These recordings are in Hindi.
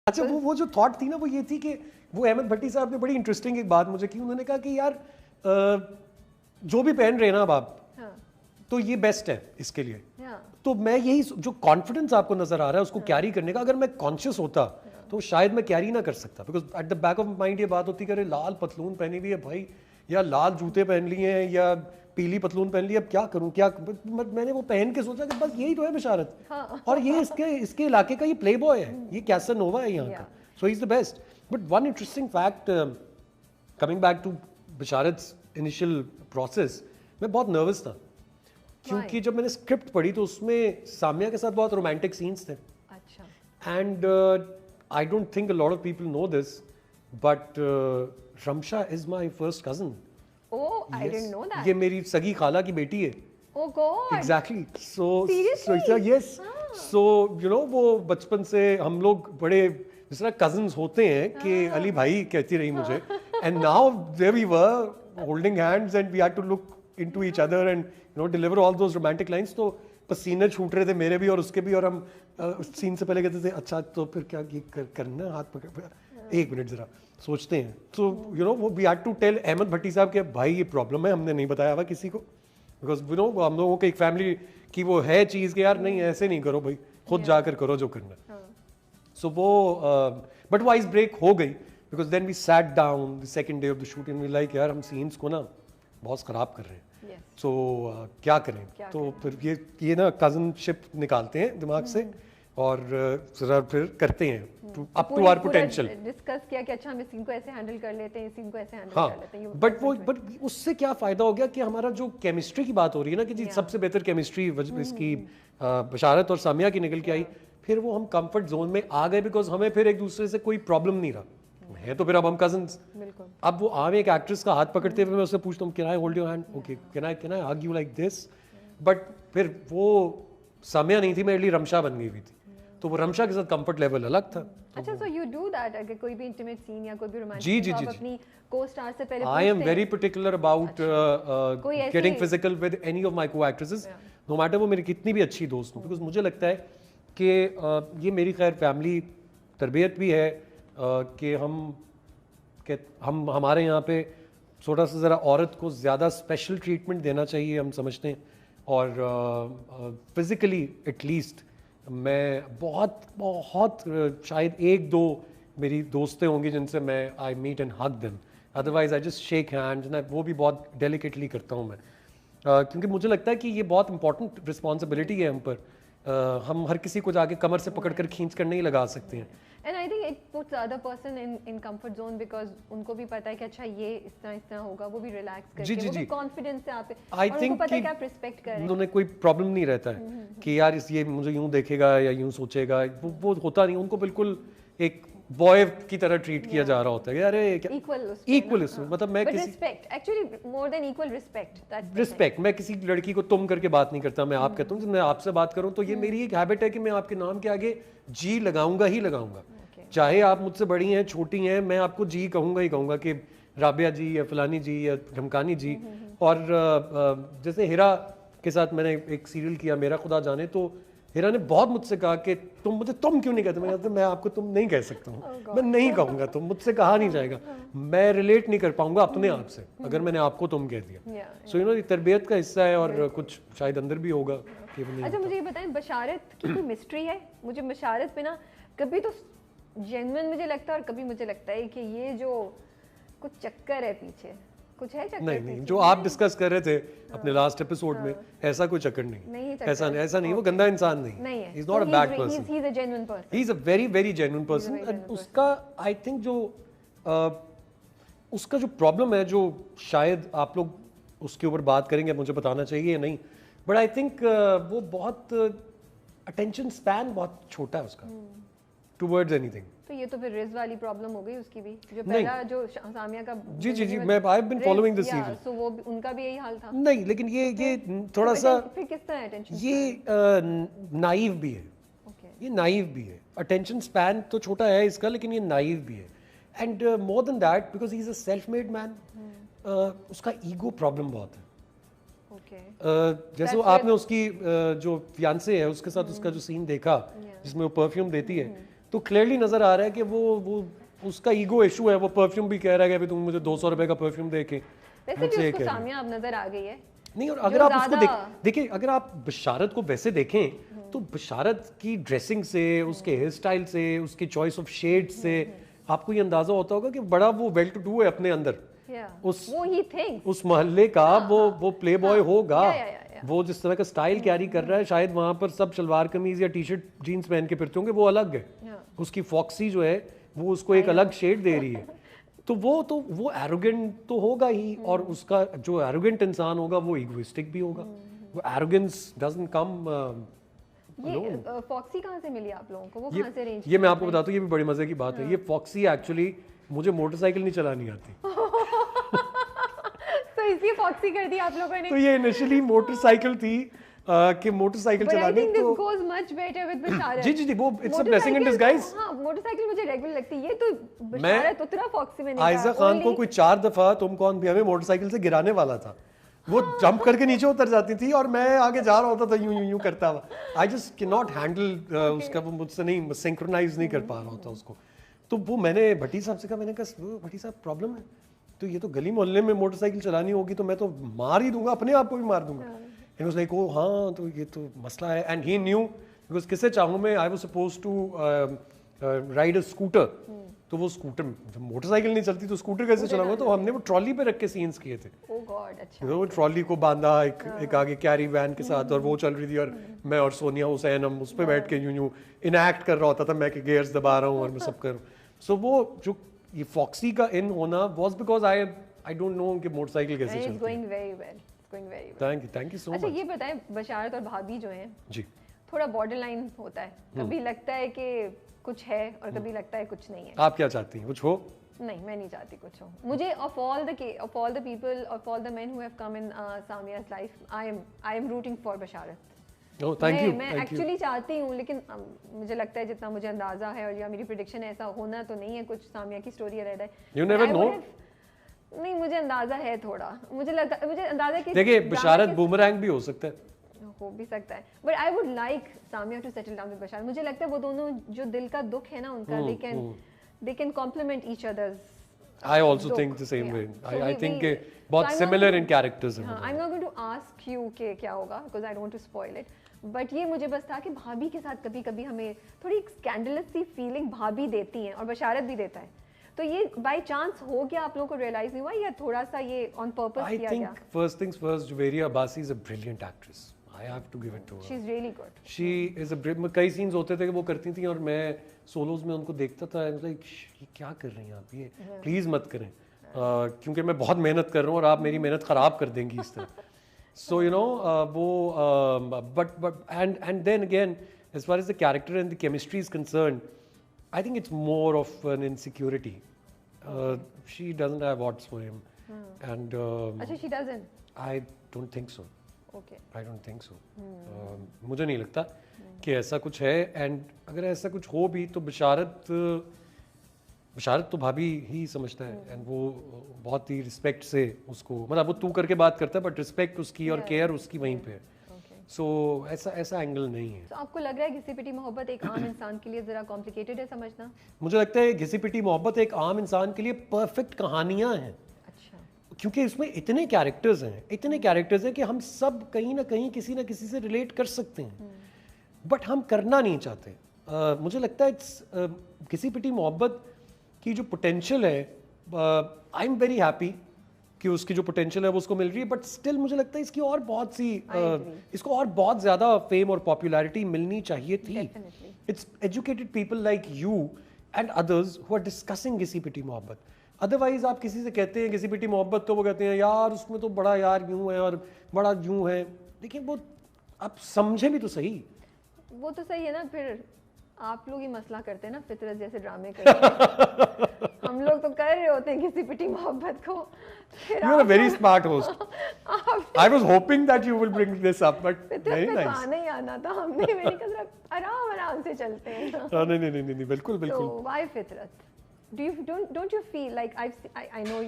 अच्छा वो जो थॉट थी ना वो ये थी कि वो अहमद भट्टी साहब ने बड़ी इंटरेस्टिंग एक बात मुझे की, उन्होंने कहा कि यार जो भी पहन रहे हैं ना अब आप, हाँ, तो ये बेस्ट है इसके लिए। हाँ, तो मैं यही जो कॉन्फिडेंस आपको नजर आ रहा है उसको कैरी करने का, अगर मैं कॉन्शियस होता तो शायद मैं कैरी ना कर सकता, because at the back of mind ये बात होती कि अरे लाल पतलून पहनी हुई है भाई, या लाल जूते पहन लिए हैं, या पीली पतलून पहन ली, अब क्या करूं क्या मैंने वो पहन के सोचा कि बस यही तो है बिशारत। हाँ। और ये इसके इलाके का ये प्ले बॉय है, ये कैसनोवा है यहाँ का, so he is the best. But one interesting fact, coming back to Bisharat initial process, मैं बहुत नर्वस था क्योंकि जब मैंने स्क्रिप्ट पढ़ी तो उसमें सामिया के साथ बहुत रोमांटिक सीन्स थे। अच्छा, and I don't think a lot of people know this, but Ramsha is my first cousin. Oh, I didn't know that. ये मेरी सगी खाला की बेटी है। Oh god, exactly. So Seriously? Yes, so you know वो बचपन से हम लोग बड़े जिस तरह कजन्स होते हैं कि अली भाई कहती रही मुझे, and now there we were holding hands and we had to look into each other and you know deliver all those romantic lines. तो पसीने छूट रहे थे मेरे भी और उसके भी, और हम सीन से पहले कहते थे अच्छा तो फिर क्या ये करना, हाथ पकड़, एक मिनट जरा सोचते हैं। तो यू नो वो we had to tell Ahmed Bhatti साहब के भाई ये प्रॉब्लम है, हमने नहीं बताया हुआ किसी को, बिकॉज यू नो हम लोगों के एक फैमिली की वो है चीज़ कि यार नहीं ऐसे नहीं करो भाई, खुद जाकर करो जो करना। सो वो बट वो आइस ब्रेक हो गई, because then we sat down the second day of the shoot and we like यार हम सीन्स को ना बहुत ख़राब कर रहे हैं, सो क्या करें। तो फिर ये ना कजनशिप निकालते हैं दिमाग से और जरा फिर करते हैं up to our potential. Discuss किया कि अच्छा हम इस सीन को ऐसे हैंडल कर लेते हैं, इस सीन को ऐसे हैंडल हाँ, कर लेते हैं। बट उससे क्या फायदा हो गया कि हमारा जो केमिस्ट्री की बात हो रही है ना कि जी सबसे बेहतर केमिस्ट्री इसकी बशारत और सामिया की निकल के आई, फिर वो हम कंफर्ट जोन में आ गए, बिकॉज हमें फिर एक दूसरे से कोई प्रॉब्लम नहीं रहा है, तो फिर अब हम कजन्स। अब वो आम एक एक्ट्रेस का हाथ पकड़ते हुए मैं उससे पूछता हूँ can I hold your hand, okay can I hug you like this, but फिर वो सामिया नहीं थी, मेरे लिए रमशा बन गई हुई थी, तो वो रमशा के साथ कंफर्ट लेवल अलग था। अच्छा, सो यू डू दैट अगर कोई भी इंटीमेट सीन या कोई भी रोमांटिक जी, सीन जी, आप जी, अपनी को-स्टार से पहले I am पूछते very हैं? particular about कोई ऐसी- getting physical with any of my co-actresses, no matter वो मेरी कितनी भी अच्छी दोस्त हो, because मुझे लगता है कि ये मेरी खैर फैमिली तरबियत भी है कि हम हमारे यहाँ पे थोड़ा सा ज़रा औरत को ज़्यादा स्पेशल ट्रीटमेंट देना चाहिए हम समझते हैं, और फिज़िकली एटलीस्ट मैं बहुत बहुत शायद एक दो मेरी दोस्तें होंगी जिनसे मैं I meet and hug them, otherwise I just shake hands, ना वो भी बहुत डेलिकेटली करता हूँ मैं, क्योंकि मुझे लगता है कि ये बहुत इंपॉर्टेंट रिस्पॉन्सिबिलिटी है हम पर। हम हर किसी को जाके कमर से पकड़ कर खींच कर नहीं लगा सकते हैं। And I think it puts other person in comfort zone, because उनको भी पता है कि अच्छा ये इस तरह होगा, वो भी रिलैक्स करके जी, वो जी। भी कॉन्फिडेंस से आप आई और थिंक उनको पता है कि आप रिस्पेक्ट कर रहे हैं। उन्होंने कोई प्रॉब्लम नहीं रहता है कि यार ये मुझे यूं देखेगा या यूं सोचेगा, वो होता नहीं, उनको बिल्कुल एक बॉय की तरह ट्रीट किया जा रहा होता है, अरे इक्वल मतलब मैं किसी respect, actually more than equal respect, मैं किसी लड़की को तुम करके बात नहीं करता, मैं आप कहता हूँ, मैं आपसे बात करूँ तो ये मेरी एक हैबिट है कि मैं आपके नाम के आगे जी लगाऊंगा ही लगाऊंगा, चाहे आप मुझसे बड़ी हैं छोटी हैं, मैं आपको जी कहूंगा ही कहूंगा कि राबिया जी या फलानी जी या ढमकानी जी। और जैसे हिरा के साथ मैंने एक सीरियल किया मेरा खुदा जाने, तो हिरा ने बहुत मुझसे कहा कि तुम क्यों नहीं कहते, मैं आपको तुम नहीं कह सकता हूँ, मैं नहीं कहूँगा, तुम मुझसे कहा नहीं जाएगा, मैं रिलेट नहीं कर पाऊंगा अपने आप से अगर मैंने आपको तुम कह दिया। सो यू नो तरबियत का हिस्सा है और कुछ शायद अंदर भी होगा। अच्छा, मुझे ये बताएं बशारत की कोई मिस्ट्री है? मुझे बशारत पे ना कभी तो जेन्युइन मुझे लगता है और कभी मुझे लगता है कि ये जो कुछ चक्कर है पीछे, कुछ है चक्कर? नहीं, जो आप डिस्कस कर रहे थे अपने लास्ट एपिसोड में, ऐसा कोई चक्कर नहीं, ऐसा नहीं, वो गंदा इंसान नहीं है, he is not a bad person, he is a genuine person, he is a very very genuine person. उसका आई थिंक जो उसका जो प्रॉब्लम है, जो शायद आप लोग उसके ऊपर बात करेंगे, मुझे बताना चाहिए या नहीं, बट आई थिंक वो बहुत अटेंशन स्पैन बहुत छोटा है उसका टुवर्ड्स एनीथिंग। तो ये तो फिर रिज वाली प्रॉब्लम हो गई उसकी भी, जो पहला जो सामिया का। जी, मैं I have been following this series, so वो उनका भी यही हाल था। नहीं, लेकिन ये थोड़ा सा फिर किस तरह अटेंशन, ये नाइव भी है, ये नाइव भी है, अटेंशन स्पैन तो छोटा है इसका, लेकिन ये नाइव भी है, and more than that because he is a self made man, उसका ईगो प्रॉब्लम बहुत है। जैसे आपने उसकी जो फियांसे है उसके साथ उसका जो सीन देखा जिसमें वो परफ्यूम देती है, तो क्लियरली नजर आ रहा है कि वो उसका ईगो इशू है। वो परफ्यूम भी कह रहा है कि अभी तुम मुझे 200 रुपए का परफ्यूम दे के वैसे मुझसे भी ये उसको कह रही हो। सामिया अब नजर आ गई है। नहीं, और जो अगर आप उसको ज़्यादा- देखिए, अगर आप बशारत को वैसे देखें तो बशारत की ड्रेसिंग से, उसके हेयर स्टाइल से, उसकी चॉइस ऑफ शेड से आपको ये अंदाजा होता होगा कि बड़ा वो वेल टू डू है अपने अंदर। उस वो ही थिंग्स उस मोहल्ले का वो प्ले बॉय होगा। या। वो जिस तरह का स्टाइल कैरी कर रहा है, शायद वहां पर सब शलवार कमीज या टी शर्ट जीन्स पहन के फिरते होंगे, वो अलग है। उसकी फॉक्सी जो है वो उसको एक अलग शेड दे रही है। तो वो एरोगेंट तो होगा ही, और उसका जो एरोगेंट इंसान होगा वो इगोइस्टिक भी होगा। वो एरोगेंस डजंट कम। ये फॉक्सी कहाँ से मिली आप लोगों को? वो कहाँ से अरेंज? ये मैं आपको बताता हूँ, ये भी बड़ी मजे की बात है। ये फॉक्सी एक्चुअली मुझे मोटरसाइकिल नहीं चलानी आती। तो इसलिए फॉक्सी कर दी आप लोगों ने। तो ये इनिशियली मोटरसाइकिल थी कि मोटरसाइकिल But I चलाने think this तो goes much better with बशारत। जी वो it's a blessing in disguise. हाँ, मोटरसाइकिल मुझे रेगुलर लगती है। ये तो बशारत उतना फॉक्सी में नहीं था। आयजा खान को कोई 4 दफा तुम कौन भी हमें मोटरसाइकिल से गिराने वाला था। वो जंप करके नीचे उतर जाती थी और मैं आगे जा रहा होता था यूं करता हुआ। I just can not handle उसका, वो मुझसे नहीं सिंक्रोनाइज नहीं कर पा रहा होता उसको। तो वो मैंने भट्टी साहब से कहा, मैंने कहा भट्टी साहब प्रॉब्लम है, तो ये तो गली मोहल्ले में मोटरसाइकिल चलानी होगी तो मैं तो मार ही दूंगा, अपने आप को भी मार दूंगा। एंड वाज लाइक, ओ हाँ तो ये तो मसला है। एंड ही न्यू बिकॉज किससे चाहूँ मैं, I was supposed to ride a scooter. तो वो स्कूटर, मोटरसाइकिल नहीं चलती तो स्कूटर कैसे चलाऊंगा? तो हमने वो ट्रॉली पे रख के सीन्स किए थे। ओह गॉड, अच्छा। वो ट्रॉली को बांधा एक आगे कैरी वैन के साथ, और वो चल रही थी और मैं और सोनिया हुसैन हम उस पर बैठ के यूं इनएक्ट कर रहा होता था मैं कि गियर्स दबा रहा हूँ और मैं सब कर रहा हूँ। सो वो जो ये फॉक्सी का इन होना was because I don't know कि मोटरसाइकिल कैसे चलती है। Going very well, going very well. Thank you so अच्छा मच। ये बताएं, बशारत और भाभी जो हैं जी, थोड़ा बॉर्डर लाइन होता है। कभी लगता है कि कुछ है और कभी लगता है कुछ नहीं है। आप क्या चाहती हैं, कुछ हो? नहीं, मैं नहीं चाहती कुछ हो। मुझे of all the people, of all the men who have come in सामिया's life, I am rooting for Basharat. Oh thank you. मैं एक्चुअली चाहती हूँ, लेकिन मुझे लगता है जितना मुझे अंदाजा है और या मेरी प्रेडिक्शन ऐसा होना तो नहीं है कुछ सामिया की स्टोरी रह जाए। You never know. नहीं, मुझे अंदाजा है थोड़ा, मुझे अंदाजा है कि देखिए बशारत बूमरैंग भी हो सकता है, हो भी सकता है। But I would like Samia to settle down with Basharat. मुझे लगता है वो दोनों जो दिल का दुख है ना उनका, they can complement each other's. I also think the same way. I think बहुत similar in characters हैं। हाँ, I'm not going to ask you कि क्या होगा because I don't want to spoil it. But ये मुझे बस था कि भाभी के साथ कभी-कभी हमें थोड़ी स्कैंडलस सी फीलिंग भाभी देती हैं और बशारत भी देता है। तो ये बाय चांस हो गया, आप लोगों को रियलाइज नहीं हुआ या थोड़ा सा ये ऑन पर्पस किया गया? I think first things first, Juwairiya Abbasi is a brilliant actress. I have to give it to her. She's really good. She is a कई सीन्स होते थे कि वो करती थी और मैं सोलोज में उनको देखता था, लाइक ये क्या कर रही हैं आप, ये प्लीज मत करें क्योंकि मैं बहुत मेहनत कर रहा हूँ और आप मेरी मेहनत खराब कर देंगी इस तरह। सो यू नो वो but and then again as far as the character and the chemistry is concerned, I think it's more of an insecurity. She doesn't have what's for him, and अच्छा, she doesn't. I don't think so. Okay. I don't think so. मुझे नहीं लगता कि ऐसा कुछ है, एंड अगर ऐसा कुछ हो भी तो बशारत तो भाभी ही समझता है, एंड वो बहुत ही रिस्पेक्ट से उसको, मतलब वो तू करके बात करता है बट रिस्पेक्ट उसकी और केयर उसकी वहीं पे है। सो ऐसा एंगल नहीं है। तो आपको लग रहा है घिसी पिटी मोहब्बत एक आम इंसान के लिए जरा कॉम्प्लिकेटेड है समझना? मुझे लगता है घिसी पिटी मोहब्बत एक आम इंसान के लिए परफेक्ट कहानियां हैं, क्योंकि इसमें इतने कैरेक्टर्स हैं कि हम सब कहीं ना कहीं किसी ना किसी से रिलेट कर सकते हैं, बट हम करना नहीं चाहते। मुझे लगता है घिसी पिटी मोहब्बत की जो पोटेंशियल है, आई एम वेरी हैप्पी कि उसकी जो पोटेंशियल है वो उसको मिल रही है, बट स्टिल मुझे लगता है इसकी और बहुत सी इसको और बहुत ज़्यादा फेम और पॉपुलैरिटी मिलनी चाहिए थी। It's educated people like you and others who are discussing घिसी पिटी मोहब्बत। अदरवाइज आप किसी से कहते हैं घिसी पिटी मोहब्बत तो वो कहते हैं यार उसमें तो बड़ा यार यूं है और बड़ा यूं है, लेकिन वो आप समझे भी तो सही। वो तो सही है ना, फिर आप लोग ही मसला करते हैं ना, फितरत जैसे ड्रामे करते हैं। हम लोग तो कर रहे होते हैं घिसी पिटी मोहब्बत को। You are a very smart host. I was hoping that you will bring this up, but very nice. आना ही आना था हमने, मैंने कहा आराम से चलते हैं। नहीं बिल्कुल। So why फितरत? Don't you feel like I know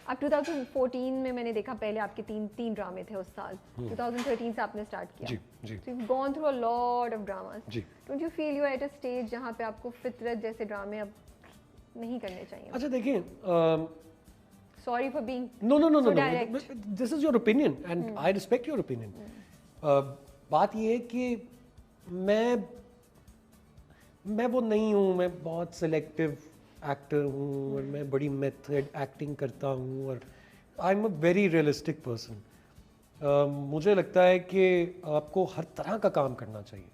अब 2014 में मैंने देखा, पहले आपके तीन ड्रामे थे उस साल, 2013 से आपने स्टार्ट किया। जी जी So you've gone through a lot of dramas. Ji. Don't you feel you're at a stage जहाँ पे आपको फितरत जैसे ड्रामे अब नहीं करने चाहिए? अच्छा देखिए, Sorry for being no no no so no, direct. This is your opinion and I respect your opinion. बात ये है कि मैं वो नहीं हूँ, मैं बहुत सिलेक्टिव एक्टर हूँ और मैं बड़ी मेथड एक्टिंग करता हूँ और I am a very realistic person. मुझे लगता है कि आपको हर तरह का काम करना चाहिए।